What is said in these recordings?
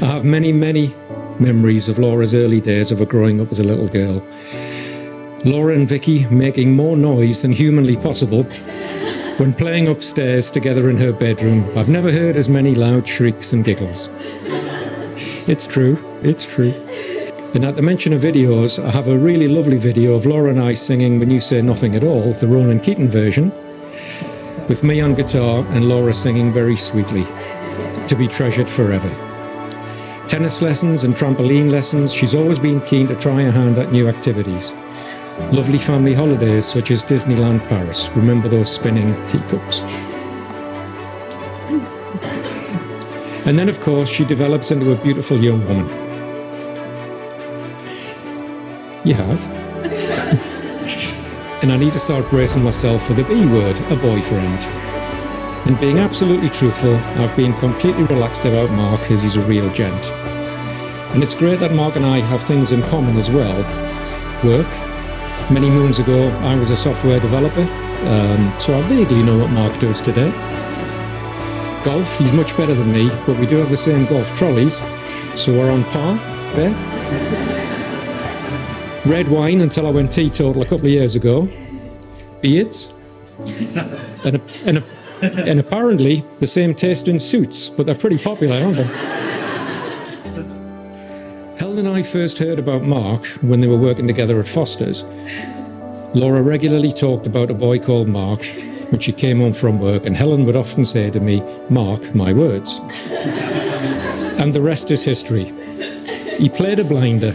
I have many, many memories of Laura's early days of her growing up as a little girl. Laura and Vicky making more noise than humanly possible when playing upstairs together in her bedroom. I've never heard as many loud shrieks and giggles. It's true, it's true. And at the mention of videos, I have a really lovely video of Laura and I singing When You Say Nothing at All, the Ronan Keaton version, with me on guitar and Laura singing very sweetly, to be treasured forever. Tennis lessons and trampoline lessons, she's always been keen to try her hand at new activities. Lovely family holidays such as Disneyland Paris. Remember those spinning teacups? And then, of course, she develops into a beautiful young woman. You have. And I need to start bracing myself for the B word, a boyfriend. And being absolutely truthful, I've been completely relaxed about Mark as he's a real gent. And it's great that Mark and I have things in common as well. Work. Many moons ago, I was a software developer, so I vaguely know what Mark does today. Golf, he's much better than me, but we do have the same golf trolleys, so we're on par there. Red wine until I went teetotal a couple of years ago. Beards. And apparently the same taste in suits, but they're pretty popular, aren't they? Helen and I first heard about Mark when they were working together at Foster's. Laura regularly talked about a boy called Mark when she came home from work, and Helen would often say to me, "Mark my words." And the rest is history. He played a blinder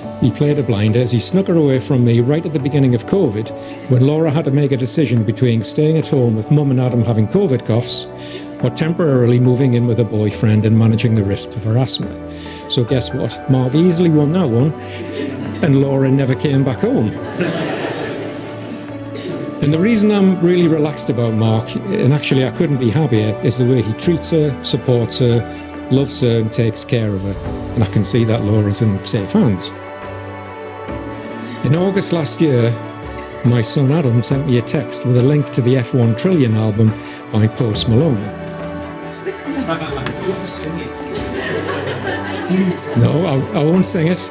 as he snuck her away from me right at the beginning of COVID, when Laura had to make a decision between staying at home with Mum and Adam having COVID coughs, or temporarily moving in with a boyfriend and managing the risks of her asthma. So guess what? Mark easily won that one, and Laura never came back home. And the reason I'm really relaxed about Mark, and actually I couldn't be happier, is the way he treats her, supports her, loves her and takes care of her, and I can see that Laura's in safe hands. In August last year, my son Adam sent me a text with a link to the F1 Trillion album by Post Malone. No, I won't sing it.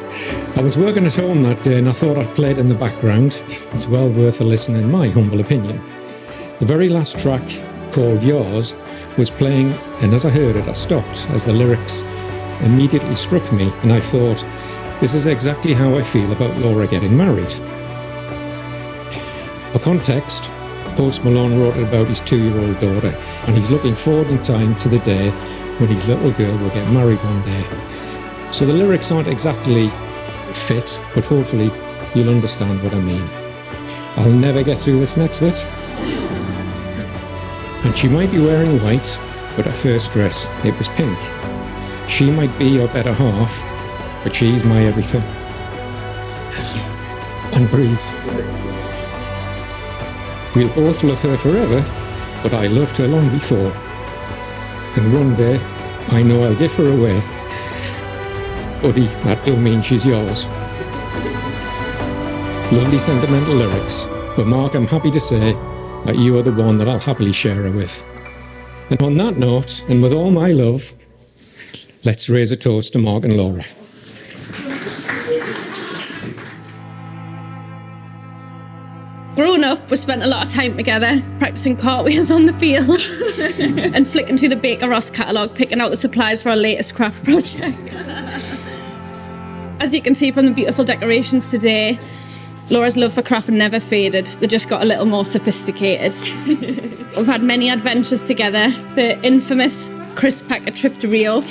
I was working at home that day and I thought I'd play it in the background. It's well worth a listen in my humble opinion. The very last track, called Yours, was playing, and as I heard it, I stopped as the lyrics immediately struck me, and I thought, this is exactly how I feel about Laura getting married. For context, Post Malone wrote about his 2-year-old daughter, and he's looking forward in time to the day when his little girl will get married one day. So the lyrics aren't exactly fit, but hopefully you'll understand what I mean. I'll never get through this next bit. And she might be wearing white, but her first dress, it was pink. She might be your better half, but she's my everything. And breathe. We'll both love her forever, but I loved her long before. And one day, I know I'll give her away. Buddy, that don't mean she's yours. Lovely sentimental lyrics, but Mark, I'm happy to say that you are the one that I'll happily share her with. And on that note, and with all my love, let's raise a toast to Mark and Laura. Growing up, we spent a lot of time together practicing cartwheels on the field and flicking through the Baker Ross catalogue, picking out the supplies for our latest craft projects. As you can see from the beautiful decorations today, Laura's love for craft never faded. They just got a little more sophisticated. We've had many adventures together. The infamous Chris Packer trip to Rio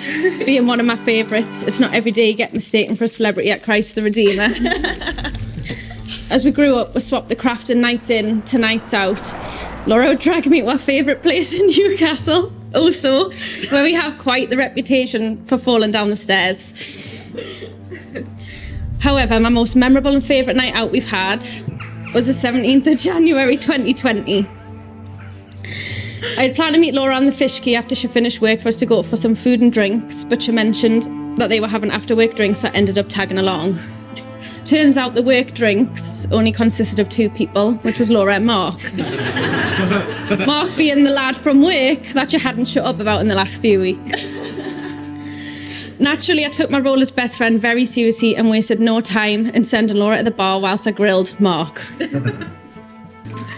being one of my favourites. It's not every day you get mistaken for a celebrity at Christ the Redeemer. As we grew up, we swapped the craft and nights in to nights out. Laura would drag me to our favourite place in Newcastle, also, where we have quite the reputation for falling down the stairs. However, my most memorable and favourite night out we've had was the 17th of January 2020. I had planned to meet Laura on the fish quay after she finished work for us to go for some food and drinks, but she mentioned that they were having after work drinks, so I ended up tagging along. Turns out the work drinks only consisted of 2 people, which was Laura and Mark. Mark being the lad from work that you hadn't shut up about in the last few weeks. Naturally, I took my role as best friend very seriously and wasted no time in sending Laura to the bar whilst I grilled Mark.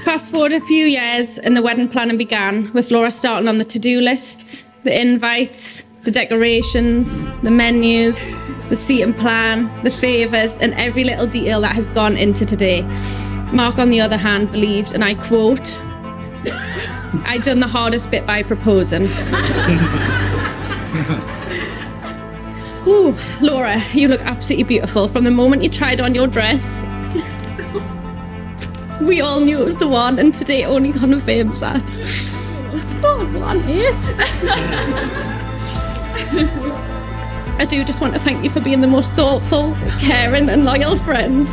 Fast forward a few years and the wedding planning began, with Laura starting on the to-do lists, the invites, the decorations, the menus, the seating plan, the favours, and every little detail that has gone into today. Mark, on the other hand, believed, and I quote, "I'd done the hardest bit by proposing." Ooh, Laura, you look absolutely beautiful. From the moment you tried on your dress, we all knew it was the one, and today only confirms that. God, what on earth? I do just want to thank you for being the most thoughtful, caring and loyal friend.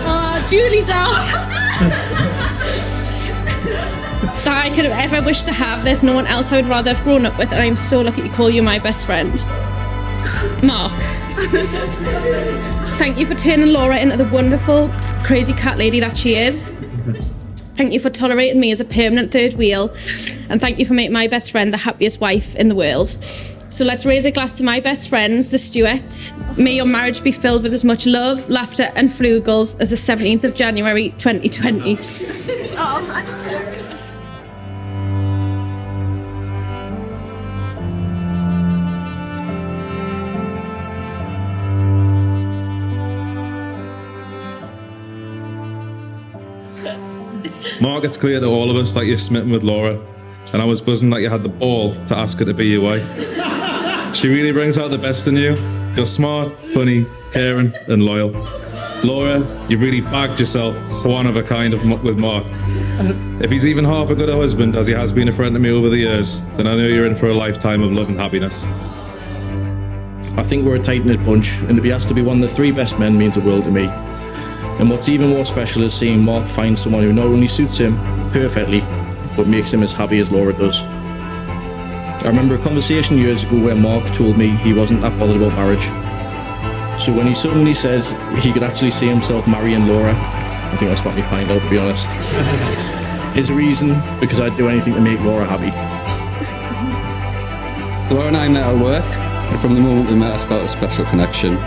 Oh, Julie's out. That I could have ever wished to have. There's no one else I would rather have grown up with, and I'm so lucky to call you my best friend. Mark, thank you for turning Laura into the wonderful, crazy cat lady that she is. Thank you for tolerating me as a permanent third wheel, and thank you for making my best friend the happiest wife in the world. So let's raise a glass to my best friends, the Stewarts. May your marriage be filled with as much love, laughter and flugels as the 17th of January 2020. Oh my God. Mark, it's clear to all of us that you're smitten with Laura, and I was buzzing that you had the ball to ask her to be your wife. She really brings out the best in you. You're smart, funny, caring and loyal. Laura, you've really bagged yourself one of a kind with Mark. If he's even half as good a husband as he has been a friend to me over the years, then I know you're in for a lifetime of love and happiness. I think we're a tight-knit bunch, and to be asked to be one of the 3 best men means the world to me. And what's even more special is seeing Mark find someone who not only suits him perfectly, but makes him as happy as Laura does. I remember a conversation years ago where Mark told me he wasn't that bothered about marriage. So when he suddenly said he could actually see himself marrying Laura, I think that's what me find out, to be honest. His reason, because I'd do anything to make Laura happy. Laura and I met at work, and from the moment we met I felt a special connection.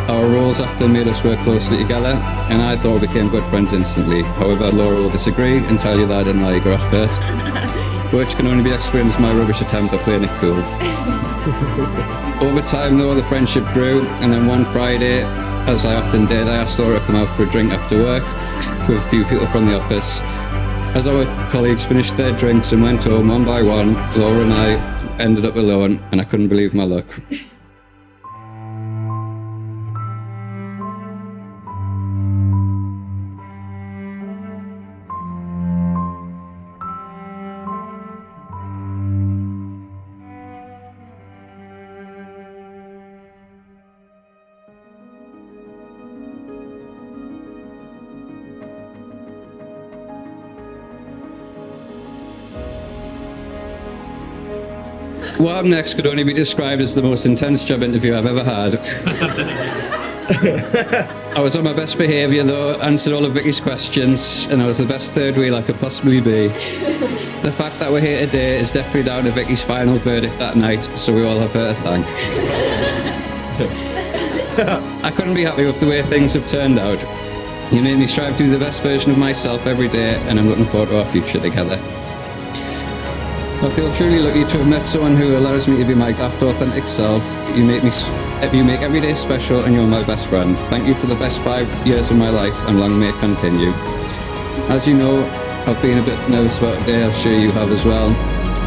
Our roles often made us work closely together, and I thought we became good friends instantly. However, Laura will disagree and tell you that I didn't like her at first, which can only be explained as my rubbish attempt at playing it cool. Over time though, the friendship grew, and then one Friday, as I often did, I asked Laura to come out for a drink after work with a few people from the office. As our colleagues finished their drinks and went home one by one, Laura and I ended up alone, and I couldn't believe my luck. What happened next could only be described as the most intense job interview I've ever had. I was on my best behaviour though, answered all of Vicky's questions, and I was the best third wheel I could possibly be. The fact that we're here today is definitely down to Vicky's final verdict that night, so we all have her to thank. I couldn't be happy with the way things have turned out. You made me strive to be the best version of myself every day, and I'm looking forward to our future together. I feel truly lucky to have met someone who allows me to be my daft, authentic self. You make every day special, and you're my best friend. Thank you for the best 5 years of my life, and long may it continue. As you know, I've been a bit nervous about today, I'm sure you have as well.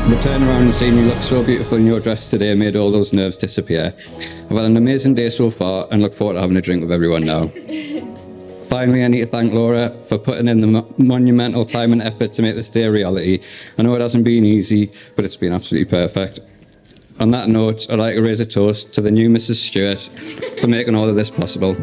The turnaround and seeing you look so beautiful in your dress today made all those nerves disappear. I've had an amazing day so far, and look forward to having a drink with everyone now. Finally, I need to thank Laura for putting in the monumental time and effort to make this day a reality. I know it hasn't been easy, but it's been absolutely perfect. On that note, I'd like to raise a toast to the new Mrs. Stewart for making all of this possible.